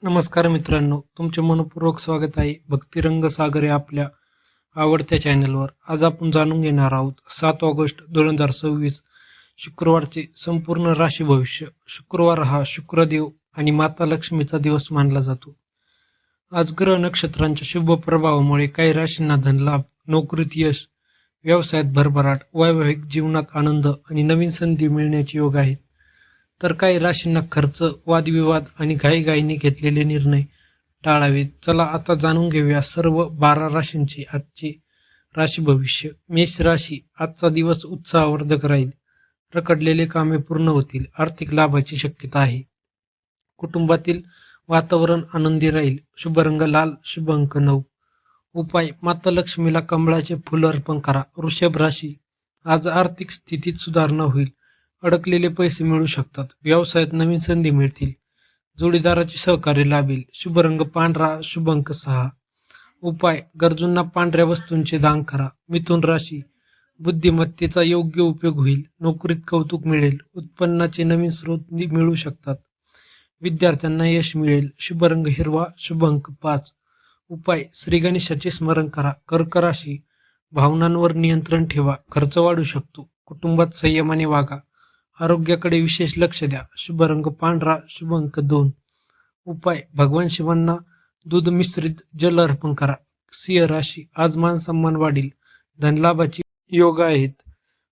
नमस्कार मित्रांनो, तुमचे मनपूर्वक स्वागत आहे भक्तिरंग सागर या आपल्या आवडत्या चॅनलवर. आज आपण जाणून घेणार आहोत 7 ऑगस्ट 2026 शुक्रवारचे संपूर्ण राशी भविष्य. शुक्रवार हा शुक्रदेव आणि माता लक्ष्मीचा दिवस मानला जातो. आज ग्रह नक्षत्रांच्या शुभ प्रभावामुळे काही राशींना धनलाभ, नोकरीत यश, व्यवसायात भरभराट, वैवाहिक जीवनात आनंद आणि नवीन संधी मिळण्याचे योग आहेत. तर काही राशींना खर्च, वादविवाद आणि घाईघाईने घेतलेले निर्णय टाळावेत. चला आता जाणून घेऊया सर्व 12 राशींचे आजचे राशी भविष्य. मेष राशी, आजचा दिवस उत्साहवर्धक राहील. रखडलेले कामे पूर्ण होतील. आर्थिक लाभाची शक्यता आहे. कुटुंबातील वातावरण आनंदी राहील. शुभ रंग लाल, शुभ अंक 9. उपाय, माता लक्ष्मीला कमळाचे फूल अर्पण करा. वृषभ राशी, आज आर्थिक स्थितीत सुधारणा होईल. अडकलेले पैसे मिळू शकतात. व्यवसायात नवीन संधी मिळतील. जोडीदाराचे सहकार्य लाभेल. शुभ रंग पांढरा, शुभ अंक 6. उपाय, गरजूंना पांढऱ्या वस्तूंचे दान करा. मिथुन राशी, बुद्धिमत्तेचा योग्य उपयोग होईल. नोकरीत कौतुक मिळेल. उत्पन्नाचे नवीन स्रोत मिळू शकतात. विद्यार्थ्यांना यश मिळेल. शुभ रंग हिरवा, शुभ अंक 5. उपाय, श्री गणेशाचे स्मरण करा. कर्क राशी, भावनांवर नियंत्रण ठेवा. खर्च वाढू शकतो. कुटुंबात संयमाने वागा. आरोग्याकडे विशेष लक्ष द्या. शुभ रंग पांढरा, शुभ अंक 2. उपाय, भगवान शिवांना दूध मिश्रित जल अर्पण करा. सिंह राशी, आज मान सन्मान वाढील. धनलाभाची योग आहेत.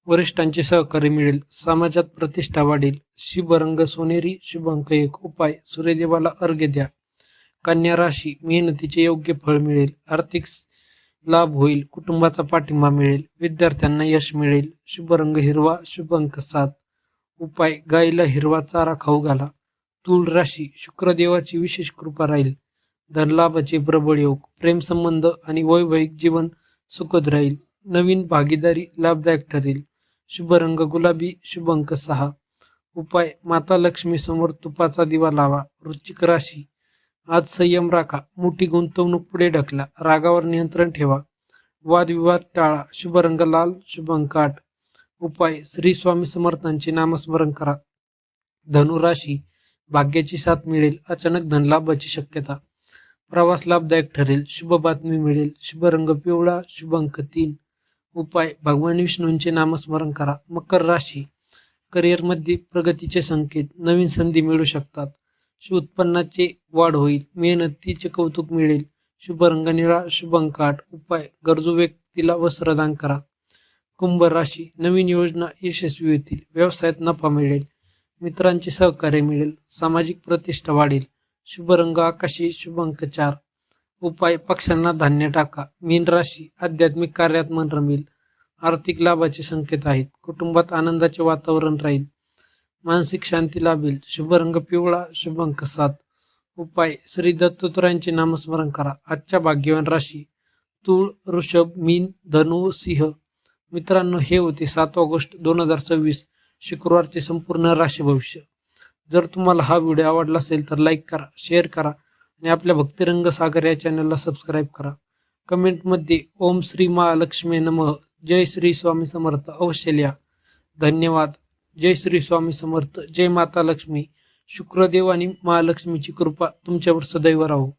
वरिष्ठांचे सहकार्य मिळेल. समाजात प्रतिष्ठा वाढेल. शुभ रंग सोनेरी, शुभ अंक 1. उपाय, सूर्यदेवाला अर्घ्य द्या. कन्या राशी, मेहनतीचे योग्य फळ मिळेल. आर्थिक लाभ होईल. कुटुंबाचा पाठिंबा मिळेल. विद्यार्थ्यांना यश मिळेल. शुभ रंग हिरवा, शुभ अंक 7. उपाय, गायीला हिरवा चारा खाऊ घाला. तूळ राशी, शुक्रदेवाची विशेष कृपा राहील. धनलाभाचे प्रबळ योग. प्रेमसंबंध आणि वैवाहिक जीवन सुखद राहील. नवीन भागीदारी लाभदायक ठरेल. शुभ रंग गुलाबी, शुभ अंक 6. उपाय, माता लक्ष्मी समोर तुपाचा दिवा लावा. वृश्चिक राशी, आज संयम राखा. मोठी गुंतवणूक पुढे ढकला. रागावर नियंत्रण ठेवा. वादविवाद टाळा. शुभ रंग लाल, शुभ अंक 8. उपाय, श्री स्वामी समर्थांचे नामस्मरण करा. धनुराशी, भाग्याची साथ मिळेल. अचानक धनलाभाची शक्यता. प्रवास लाभदायक ठरेल. शुभ बातमी मिळेल. शुभ रंग पिवळा, शुभ अंक 3. उपाय, भगवान विष्णूंचे नामस्मरण करा. मकर राशी, करिअरमध्ये प्रगतीचे संकेत. नवीन संधी मिळू शकतात. उत्पन्नाचे वाढ होईल. मेहनतीचे कौतुक मिळेल. शुभ रंग निळा, शुभ अंक 8. उपाय, गरजू व्यक्तीला वस्त्रदान करा. कुंभ राशी, नवीन योजना यशस्वी होतील. व्यवसायात नफा मिळेल. मित्रांचे सहकार्य मिळेल. सामाजिक प्रतिष्ठा वाढेल. शुभ रंग आकाशी, शुभ अंक 4. उपाय, पक्ष्यांना धान्य टाका. मीन राशी, आध्यात्मिक कार्यात मन रमेल. आर्थिक लाभाचे संकेत आहेत. कुटुंबात आनंदाचे वातावरण राहील. मानसिक शांती लाभेल. शुभ रंग पिवळा, शुभ अंक 7. उपाय, श्री दत्तात्रयांचे नामस्मरण करा. आजच्या भाग्यवान राशी तूळ, वृषभ, मीन, धनु, सिंह. मित्रांनो, हे होते 7 ऑगस्ट 2026 शुक्रवारचे संपूर्ण राशी भविष्य. जर तुम्हाला हा व्हिडिओ आवडला असेल तर लाईक करा, शेअर करा आणि आपल्या भक्तिरंग सागर या चॅनलला सबस्क्राईब करा. कमेंटमध्ये ओम श्री महालक्ष्मी नमः, जय श्री स्वामी समर्थ अवश्य लिहा. धन्यवाद. जय श्री स्वामी समर्थ. जय माता लक्ष्मी. शुक्रदेव आणि महालक्ष्मीची कृपा तुमच्यावर सदैव राहो.